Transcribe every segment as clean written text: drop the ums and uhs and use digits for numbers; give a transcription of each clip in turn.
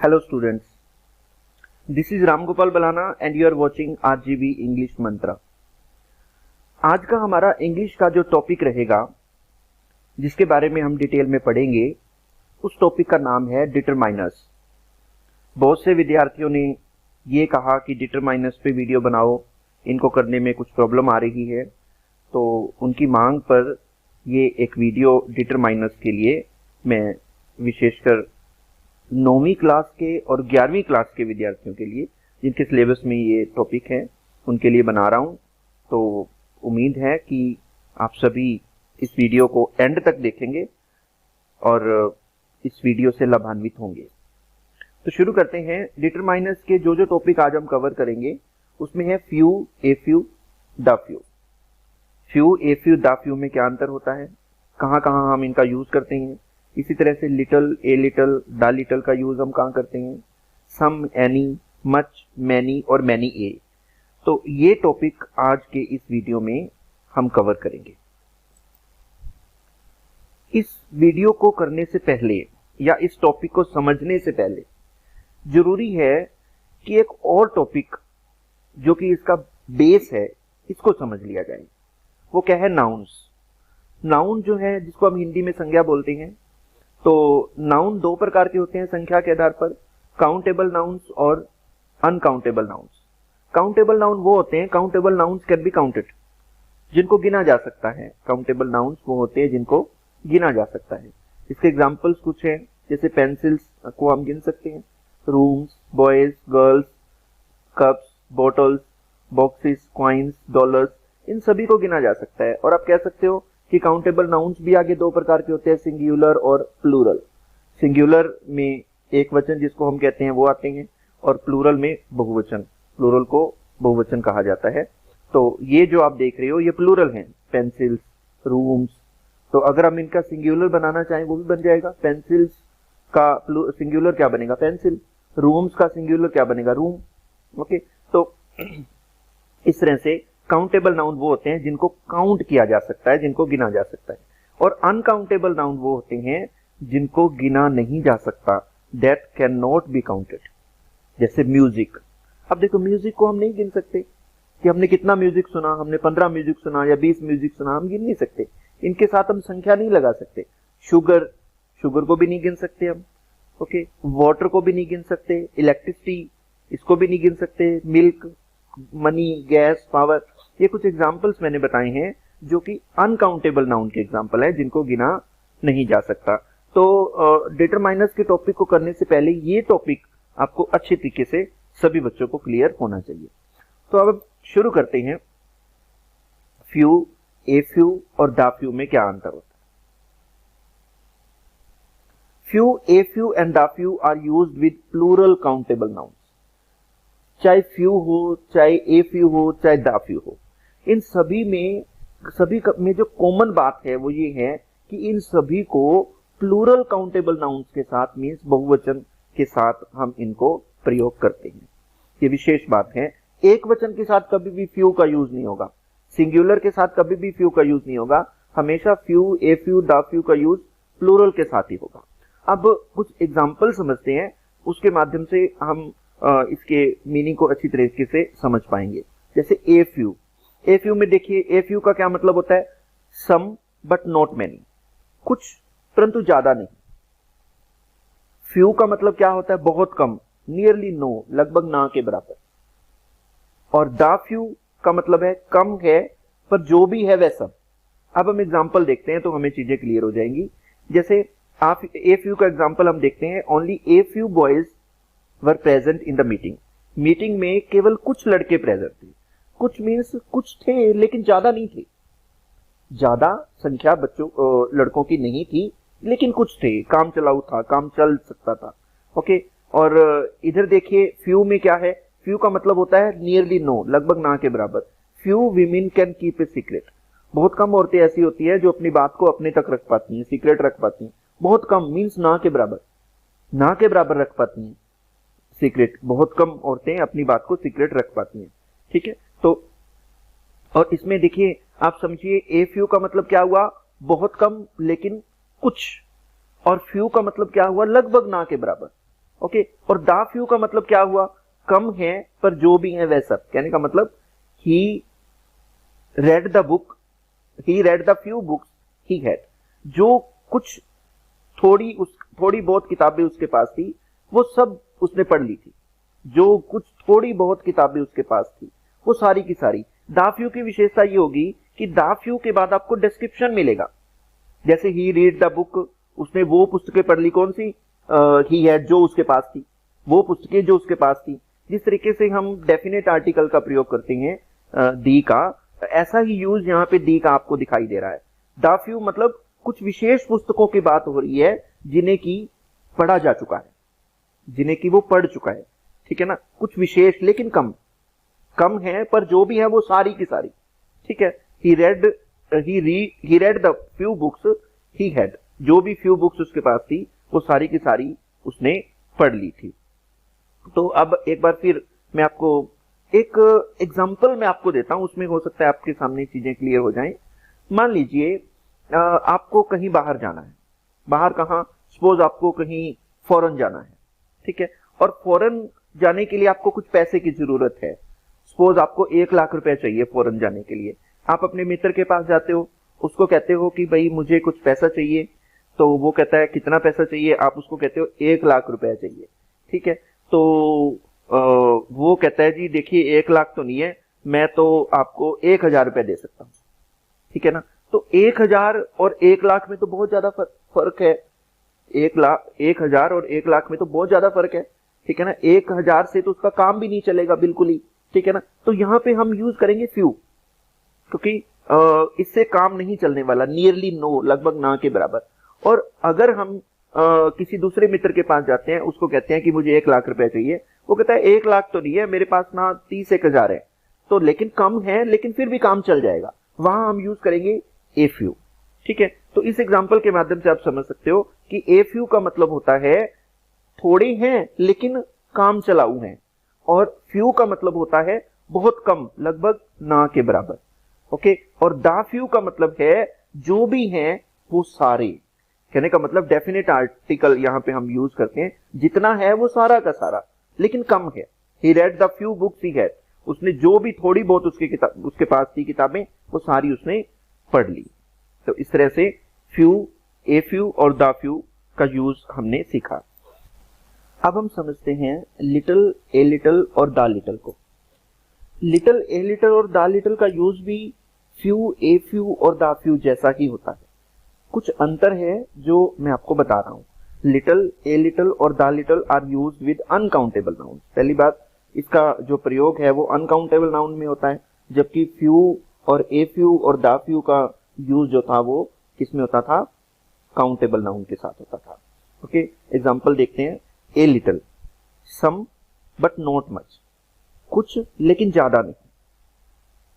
Hello students, this is Ram Gopal Balana and you are watching RGB English Mantra। आज का हमारा English का जो टॉपिक रहेगा जिसके बारे में हम डिटेल में पढ़ेंगे, उस टॉपिक का नाम है डिटरमाइनर्स। बहुत से विद्यार्थियों ने ये कहा कि डिटरमाइनर्स पे वीडियो बनाओ, इनको करने में कुछ प्रॉब्लम आ रही है, तो उनकी मांग पर ये एक वीडियो डिटरमाइनर्स के लिए मैं विशेषकर 9वीं क्लास के और 11वीं क्लास के विद्यार्थियों के लिए जिनके सिलेबस में ये टॉपिक है उनके लिए बना रहा हूँ। तो उम्मीद है कि आप सभी इस वीडियो को एंड तक देखेंगे और इस वीडियो से लाभान्वित होंगे। तो शुरू करते हैं। डिटरमाइनर्स के जो टॉपिक आज हम कवर करेंगे उसमें है few, a few, the few. Few, a few, the few में क्या अंतर होता है, कहाँ कहाँ हम इनका यूज करते हैं। इसी तरह से little, a little, the little का यूज हम कहाँ करते हैं, सम, एनी, मच, मैनी और मैनी ए। तो ये टॉपिक आज के इस वीडियो में हम कवर करेंगे। इस वीडियो को करने से पहले या इस टॉपिक को समझने से पहले जरूरी है कि एक और टॉपिक जो कि इसका बेस है इसको समझ लिया जाए। वो क्या है, नाउन्स। नाउन जो है जिसको हम हिंदी में संज्ञा बोलते हैं, तो नाउन दो प्रकार के होते हैं संख्या के आधार पर, काउंटेबल नाउन्स और अनकाउंटेबल नाउन्स। काउंटेबल नाउन वो होते हैं, countable nouns can be counted, जिनको गिना जा सकता है। काउंटेबल नाउन्स वो होते हैं जिनको गिना जा सकता है। इसके एग्जांपल्स कुछ हैं, जैसे पेंसिल्स को हम गिन सकते हैं, rooms, boys, girls, cups, bottles, boxes, coins, dollars, इन सभी को गिना जा सकता है। और आप कह सकते हो कि काउंटेबल नाउन्स भी आगे दो प्रकार के होते हैं, सिंगुलर और प्लूरल। सिंगुलर में एक वचन जिसको हम कहते हैं वो आते हैं, और प्लूरल में बहुवचन। प्लूरल को बहुवचन कहा जाता है। तो ये जो आप देख रहे हो ये प्लूरल हैं, पेंसिल्स, रूम्स। तो अगर हम इनका सिंगुलर बनाना चाहें वो भी बन जाएगा। पेंसिल्स का सिंगुलर क्या बनेगा, पेंसिल। रूम्स का सिंगुलर क्या बनेगा, रूम। ओके, तो इस तरह से काउंटेबल नाउन वो होते हैं जिनको काउंट किया जा सकता है, जिनको गिना जा सकता है। और अनकाउंटेबल नाउन वो होते हैं जिनको गिना नहीं जा सकता, that can not be counted. जैसे म्यूजिक। अब देखो, म्यूजिक को हम नहीं गिन सकते कि हमने कितना म्यूजिक सुना, हमने 15 म्यूजिक सुना या 20 म्यूजिक सुना, हम गिन नहीं सकते। इनके साथ हम संख्या नहीं लगा सकते। शुगर, शुगर को भी नहीं गिन सकते हम। ओके, वाटर को भी नहीं गिन सकते, इलेक्ट्रिसिटी इसको भी नहीं गिन सकते, मिल्क, मनी, गैस, पावर। ये कुछ एग्जाम्पल्स मैंने बताए हैं जो कि अनकाउंटेबल नाउन के एग्जाम्पल है, जिनको गिना नहीं जा सकता। तो डिटरमाइनर्स के टॉपिक को करने से पहले ये टॉपिक आपको अच्छे तरीके से सभी बच्चों को क्लियर होना चाहिए। तो अब शुरू करते हैं। फ्यू, ए फ्यू और द फ्यू में क्या अंतर होता है। Few, a few and the few are used with plural countable nouns. चाहे फ्यू हो, चाहे ए फ्यू हो, चाहे द फ्यू हो, इन सभी में जो कॉमन बात है वो ये है कि इन सभी को प्लूरल काउंटेबल नाउन्स के साथ, मींस बहुवचन के साथ हम इनको प्रयोग करते हैं। ये विशेष बात है। एक वचन के साथ कभी भी फ्यू का यूज नहीं होगा, सिंगुलर के साथ कभी भी फ्यू का यूज नहीं होगा। हमेशा few, a few, the few का यूज प्लूरल के साथ ही होगा। अब कुछ एग्जाम्पल समझते हैं, उसके माध्यम से हम इसके मीनिंग को अच्छी तरीके से समझ पाएंगे। जैसे ए फ्यू। ए फ्यू में देखिए, ए फ्यू का क्या मतलब होता है, सम बट नॉट मैनी, कुछ परंतु ज्यादा नहीं। फ्यू का मतलब क्या होता है, बहुत कम, नियरली नो, लगभग ना के बराबर। और द फ्यू का मतलब है कम है पर जो भी है वह सब। अब हम एग्जांपल देखते हैं तो हमें चीजें क्लियर हो जाएंगी। जैसे आप ए फ्यू का एग्जांपल हम देखते हैं। Only a few boys were present in the meeting. Meeting में केवल कुछ लड़के प्रेजेंट थे। कुछ मीन्स कुछ थे लेकिन ज्यादा नहीं थे, ज्यादा संख्या बच्चों लड़कों की नहीं थी, लेकिन कुछ थे, काम चलाऊ था, काम चल सकता था। ओके, और इधर देखिए फ्यू में क्या है, फ्यू का मतलब होता है नियरली नो, लगभग ना के बराबर। Few women can keep a secret. बहुत कम औरतें ऐसी होती है जो अपनी बात को अपने तक रख पाती हैं, सीक्रेट रख पाती हैं। बहुत कम मीन्स ना के बराबर, ना के बराबर रख पाती हैं सीक्रेट। बहुत कम औरतें अपनी बात को सीक्रेट रख पाती हैं। ठीक है, तो और इसमें देखिए आप समझिए, ए फ्यू का मतलब क्या हुआ, बहुत कम लेकिन कुछ, और फ्यू का मतलब क्या हुआ, लगभग ना के बराबर। ओके, और द फ्यू का मतलब क्या हुआ, कम है पर जो भी है वह सब। कहने का मतलब he read the book, he read the few books he had, जो कुछ थोड़ी बहुत किताबें उसके पास थी वो सब उसने पढ़ ली थी। जो कुछ थोड़ी बहुत किताबें उसके पास थी वो सारी की सारी। द फ्यू की विशेषता ये होगी कि द फ्यू के बाद आपको डिस्क्रिप्शन मिलेगा। जैसे ही रीड द बुक, उसने वो पुस्तकें पढ़ ली, कौन सी, ही हैड, जो उसके पास थी, वो पुस्तकें जो उसके पास थी। जिस तरीके से हम डेफिनेट आर्टिकल का प्रयोग करते हैं दी का, ऐसा ही यूज यहाँ पे दी का आपको दिखाई दे रहा है। द फ्यू मतलब कुछ विशेष पुस्तकों की बात हो रही है जिन्हें की पढ़ा जा चुका है, जिन्हें की वो पढ़ चुका है, ठीक है ना। कुछ विशेष लेकिन कम है, पर जो भी है वो सारी की सारी, ठीक है। He read the few books he had, जो भी फ्यू बुक्स उसके पास थी वो सारी की सारी उसने पढ़ ली थी। तो अब एक बार फिर मैं आपको एक एग्जांपल मैं आपको देता हूं, उसमें हो सकता है आपके सामने चीजें क्लियर हो जाएं। मान लीजिए आपको कहीं बाहर जाना है, बाहर कहां, सपोज आपको कहीं फॉरेन जाना है, ठीक है, और फॉरेन जाने के लिए आपको कुछ पैसे की जरूरत है। सपोज आपको 1 लाख रुपए चाहिए फॉरेन जाने के लिए। आप अपने मित्र के पास जाते हो, उसको कहते हो कि भाई मुझे कुछ पैसा चाहिए, तो वो कहता है कितना पैसा चाहिए, आप उसको कहते हो 1 लाख रुपए चाहिए, ठीक है। तो वो कहता है जी देखिए 1 लाख तो नहीं है, मैं तो आपको 1000 रुपए दे सकता हूं, ठीक है ना। तो 1000 और 1 लाख में तो बहुत ज्यादा फर्क है। 1000 और 1 लाख में तो बहुत ज्यादा फर्क है, ठीक है ना। 1000 से तो उसका काम भी नहीं चलेगा बिल्कुल ही, ठीक है ना। तो यहां पे हम यूज करेंगे फ्यू, क्योंकि इससे काम नहीं चलने वाला, नियरली नो, लगभग ना के बराबर। और अगर हम किसी दूसरे मित्र के पास जाते हैं, उसको कहते हैं कि मुझे 1 लाख रुपए चाहिए, वो कहता है 1 लाख तो नहीं है मेरे पास ना, 30-1000 है, तो लेकिन कम है, लेकिन फिर भी काम चल जाएगा। वहां हम यूज करेंगे ए फ्यू, ठीक है। तो इस एग्जांपल के माध्यम से आप समझ सकते हो कि ए फ्यू का मतलब होता है थोड़े हैं लेकिन काम चलाऊ हैं, और फ्यू का मतलब होता है बहुत कम, लगभग ना के बराबर, ओके। और द फ्यू का मतलब है जो भी हैं वो सारे। कहने का मतलब डेफिनेट आर्टिकल यहां पे हम यूज करते हैं, जितना है वो सारा का सारा, लेकिन कम है। He read the few books he had, उसने जो भी थोड़ी बहुत उसके पास थी किताबें वो सारी उसने पढ़ ली। तो इस तरह से फ्यू, ए फ्यू और द फ्यू का यूज हमने सीखा। अब हम समझते हैं लिटिल, ए लिटिल और द लिटिल को। लिटिल, ए लिटिल और द लिटिल का यूज भी फ्यू, ए फ्यू और द फ्यू जैसा ही होता है। कुछ अंतर है जो मैं आपको बता रहा हूं। लिटिल, ए लिटिल और the little are used with uncountable noun. पहली बात, इसका जो प्रयोग है वो अनकाउंटेबल नाउन में होता है, जबकि फ्यू और ए फ्यू और द फ्यू का यूज जो था वो किसमें होता था, काउंटेबल नाउन के साथ होता था, ओके। एग्जांपल देखते हैं। A little, some but not much, कुछ लेकिन ज्यादा नहीं।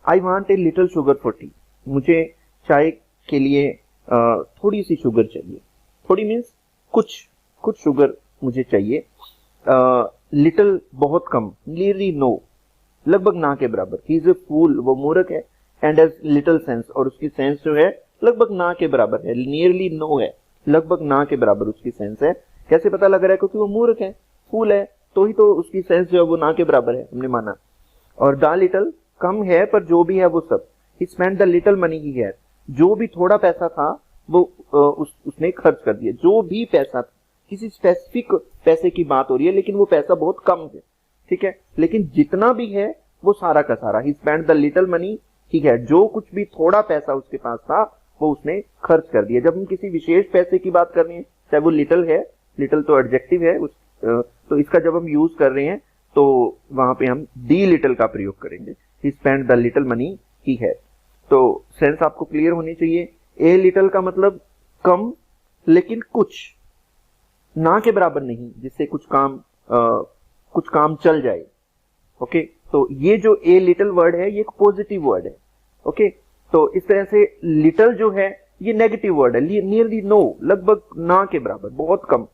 I want a little sugar for tea, मुझे चाय के लिए थोड़ी सी शुगर चाहिए। थोड़ी मीन्स कुछ शुगर मुझे चाहिए। लिटिल बहुत कम, नियरली नो, लगभग ना के बराबर। ही इज ए फूल, वो मूर्ख है, एंड हैज लिटिल सेंस, और उसकी सेंस जो है लगभग ना के बराबर है। नियरली नो है, लगभग ना के बराबर उसकी सेंस है। कैसे पता लग रहा है, क्योंकि वो मूर्ख है, फूल है, तो ही तो उसकी सेंस जो है वो ना के बराबर है, हमने माना। और द लिटिल, कम है पर जो भी है वो सब। He spend the little money he had, जो भी थोड़ा पैसा था वो उसने खर्च कर दिया। जो भी पैसा था, किसी स्पेसिफिक पैसे की बात हो रही है, लेकिन वो पैसा बहुत कम है, ठीक है, लेकिन जितना भी है वो सारा का सारा। He spend the little money he had, जो कुछ भी थोड़ा पैसा उसके पास था वो उसने खर्च कर दिया। जब हम किसी विशेष पैसे की बात कर रहे हैं, चाहे वो लिटिल है, लिटिल तो एडजेक्टिव है, तो इसका जब हम यूज कर रहे हैं तो वहां पे हम दी लिटिल का प्रयोग करेंगे। He spend the little money he had. तो सेंस आपको क्लियर होनी चाहिए। ए लिटिल का मतलब कम लेकिन कुछ, ना के बराबर नहीं, जिससे कुछ काम चल जाए, ओके। तो ये जो ए लिटिल वर्ड है ये एक पॉजिटिव वर्ड है, ओके। तो इस तरह से लिटिल जो है ये नेगेटिव वर्ड है, नियरली नो, लगभग ना के बराबर, बहुत कम,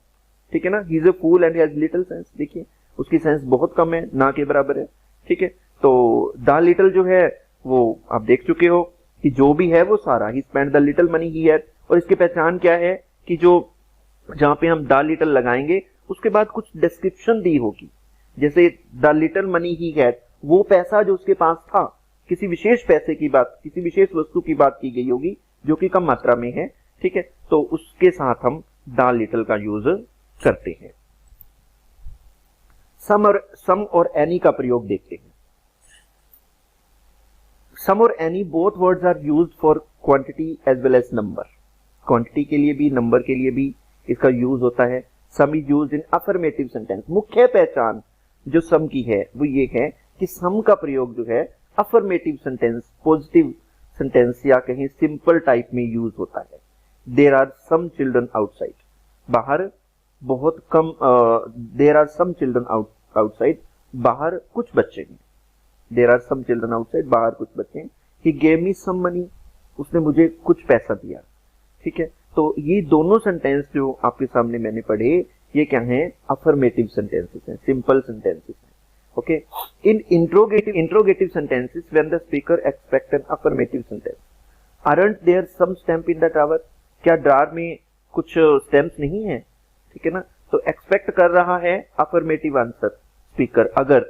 ठीक है ना। He is a fool and has little sense, देखिए उसकी सेंस बहुत कम है, ना के बराबर है, ठीक है। तो द लिटिल जो है वो आप देख चुके हो कि जो भी है वो सारा। He spend the little money he had, और इसकी पहचान क्या है कि जो जहां पे हम द लिटिल लगाएंगे उसके बाद कुछ डिस्क्रिप्शन दी होगी, जैसे the little money he had, वो पैसा जो उसके पास था, किसी विशेष पैसे की बात, किसी विशेष वस्तु की बात की गई होगी जो कि कम मात्रा में है, ठीक है, तो उसके साथ हम द लिटिल का यूज करते हैं। सम और एनी का प्रयोग देखते हैं। सम और any both words are used for quantity as well as number. Quantity के लिए भी, नंबर के लिए भी इसका यूज होता है। सम is used in affirmative sentence. मुख्य पहचान जो सम की है वो ये है कि सम का प्रयोग जो है अफर्मेटिव सेंटेंस, पॉजिटिव सेंटेंस या कहीं सिंपल टाइप में यूज होता है। There are some children outside, बाहर बहुत कम, there are some children outside, बाहर कुछ बच्चे हैं। There are some children outside, बाहर कुछ बच्चे हैं। ही गेव मी सम मनी, उसने मुझे कुछ पैसा दिया, ठीक है। तो ये दोनों सेंटेंस जो आपके सामने मैंने पढ़े, ये क्या हैं? अफर्मेटिव सेंटेंसेस हैं, सिंपल सेंटेंसेस हैं। Okay, in interrogative sentences when the speaker expect an affirmative sentence, aren't there some stamp in the drawer, क्या ड्रॉर में कुछ स्टैम्प्स नहीं है, ठीक है ना। तो एक्सपेक्ट कर रहा है अफर्मेटिव आंसर स्पीकर, अगर,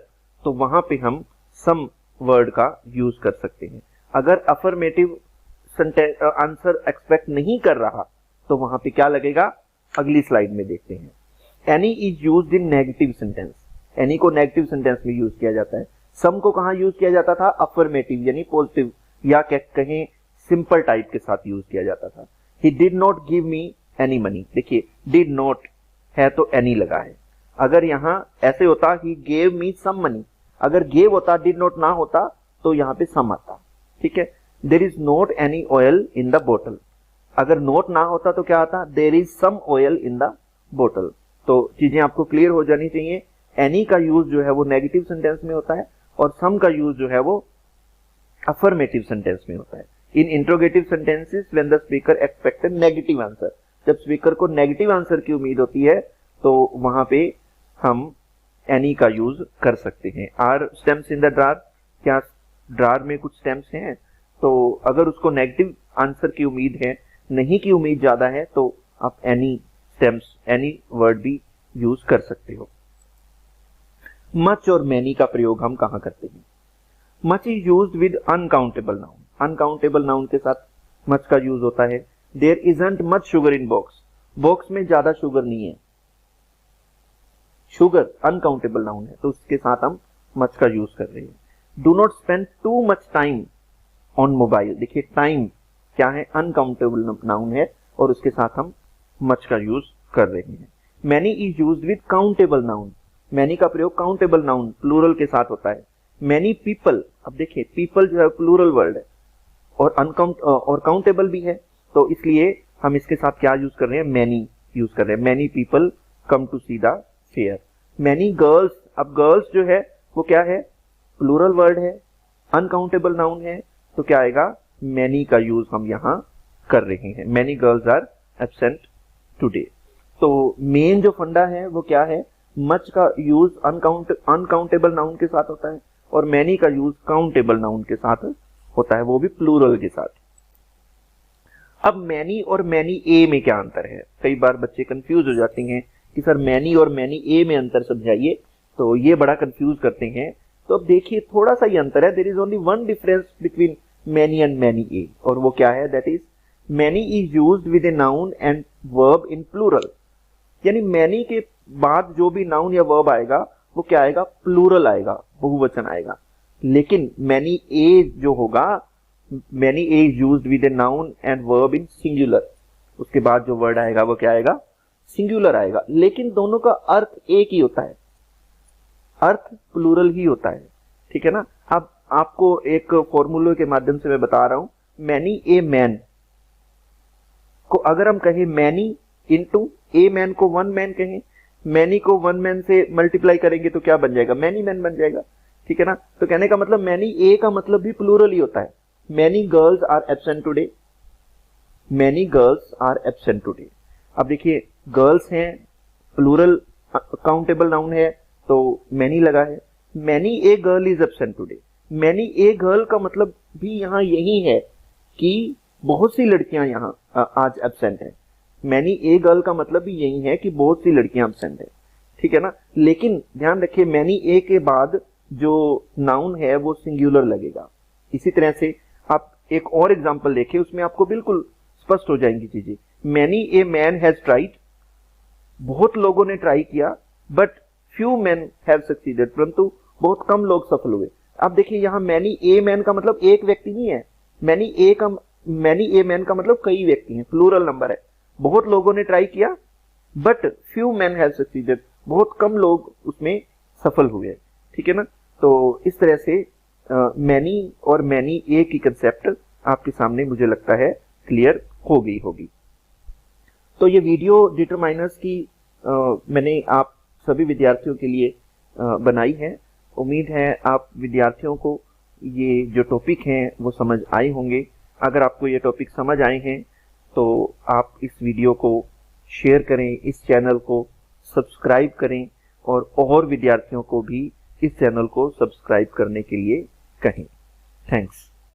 तो वहां पे हम सम वर्ड का यूज कर सकते हैं। अगर अफर्मेटिव आंसर एक्सपेक्ट नहीं कर रहा तो वहां पे क्या लगेगा, अगली स्लाइड में देखते हैं। Any is used in negative sentence, any को नेगेटिव सेंटेंस में यूज किया जाता है। सम को कहां यूज किया जाता था? अफर्मेटिव यानी पॉजिटिव या कहें सिंपल टाइप के साथ यूज किया जाता था। He did not give me any money, देखिए डिड नॉट है तो एनी लगा है। अगर यहां ऐसे होता he gave me some money, अगर गेव होता, डिड नॉट ना होता तो यहां पे सम आता, ठीक है। There is not any oil in the बोतल, अगर नोट ना होता तो क्या आता? There is some oil in the बोतल। तो चीजें आपको क्लियर हो जानी चाहिए। एनी का यूज जो है वो नेगेटिव सेंटेंस में होता है और सम का यूज जो है वो अफर्मेटिव सेंटेंस में होता है। In interrogative sentences when the speaker expect negative answer, जब स्पीकर को नेगेटिव आंसर की उम्मीद होती है तो वहां पे हम एनी का यूज कर सकते हैं। Are stamps in the drawer, क्या ड्रॉर में कुछ स्टैम्प्स हैं? तो अगर उसको नेगेटिव आंसर की उम्मीद है, नहीं की उम्मीद ज्यादा है, तो आप एनी स्टैम्प्स, एनी वर्ड भी यूज कर सकते हो। मच और मैनी का प्रयोग हम कहां करते हैं? Much is used with uncountable noun, uncountable noun के साथ मच का यूज होता है। There isn't much sugar in box, box में ज्यादा शुगर नहीं है। शुगर अनकाउंटेबल नाउन है तो उसके साथ हम मच का यूज कर रहे हैं। Do not spend too much time on mobile, देखिए टाइम क्या है? अनकाउंटेबल नाउन है और उसके साथ हम मच का यूज कर रहे हैं। Many is used with countable noun, many का प्रयोग काउंटेबल नाउन प्लूरल के साथ होता है। मैनी पीपल, अब देखिए पीपल जो है प्लूरल वर्ड है और काउंटेबल भी है, तो इसलिए हम इसके साथ क्या यूज कर रहे हैं? मैनी यूज कर रहे हैं। Many people come to see the fair. Many girls, अब गर्ल्स जो है वो क्या है? प्लूरल वर्ड है, अनकाउंटेबल नाउन है, तो क्या आएगा? मैनी का यूज हम यहां कर रहे हैं। Many girls are absent today. तो मेन जो फंडा है वो क्या है? मच का यूज अनकाउंटेबल नाउन के साथ होता है और मैनी का यूज काउंटेबल नाउन के साथ होता है, वो भी प्लूरल के साथ। अब मैनी और मैनी ए में क्या अंतर है? कई बार बच्चे कंफ्यूज हो जाते हैं कि सर मैनी और मैनी ए में अंतर समझाइए, तो ये बड़ा कंफ्यूज करते हैं। तो अब देखिए थोड़ा सा ही अंतर है। There is only one difference between many and many a, और वो क्या है? That is many is used with a noun and verb in plural, यानी मैनी के बाद जो भी नाउन या वर्ब आएगा वो क्या आएगा? प्लूरल आएगा, बहुवचन आएगा। लेकिन मैनी ए जो होगा, many a is used with a noun and verb in singular, उसके बाद जो वर्ड आएगा वो क्या आएगा? सिंगुलर आएगा। लेकिन दोनों का अर्थ एक ही होता है, अर्थ प्लूरल ही होता है, ठीक है ना। अब आपको एक फॉर्मूले के माध्यम से मैं बता रहा हूं। मैनी ए मैन को अगर हम कहें मैनी इंटू ए मैन को वन मैन कहें, मैनी को वन मैन से मल्टीप्लाई करेंगे तो क्या बन जाएगा? मैनी मैन बन जाएगा, ठीक है ना। तो कहने का मतलब मैनी ए का मतलब भी प्लूरल ही होता है। Many girls are absent today, many girls are absent today. अब देखिए गर्ल्स हैं, प्लूरल काउंटेबल नाउन है तो मैनी लगा है। Many a girl is absent today, many a girl का मतलब भी यहां यही है कि बहुत सी लड़कियां यहां आज एब्सेंट है। मैनी ए गर्ल का मतलब भी यही है कि बहुत सी लड़कियां एब्सेंट है। ठीक है ना। लेकिन ध्यान रखिए मैनी ए के बाद जो नाउन है वो सिंगुलर लगेगा। इसी तरह से आप एक और एग्जांपल देखें, उसमें आपको बिल्कुल स्पष्ट हो जाएंगी चीजें। Many a man has tried, बहुत लोगों ने ट्राई किया, but few man have succeeded, परंतु बहुत कम लोग सफल हुए। अब देखिए यहाँ मैनी ए मैन का मतलब एक व्यक्ति नहीं है, मैनी ए मैन का मतलब कई व्यक्ति हैं, प्लूरल नंबर है। बहुत लोगों ने ट्राई किया, but few man have succeeded, बहुत कम लोग उसमें सफल हुए, ठीक है ना। तो इस तरह से मैनी और मैनी ए की कंसेप्ट आपके सामने मुझे लगता है क्लियर हो गई होगी। तो ये वीडियो डिटरमाइनर्स की मैंने आप सभी विद्यार्थियों के लिए बनाई है। उम्मीद है आप विद्यार्थियों को ये जो टॉपिक हैं वो समझ आए होंगे। अगर आपको ये टॉपिक समझ आए हैं तो आप इस वीडियो को शेयर करें, इस चैनल को सब्सक्राइब करें और विद्यार्थियों को भी इस चैनल को सब्सक्राइब करने के लिए कहें। थैंक्स।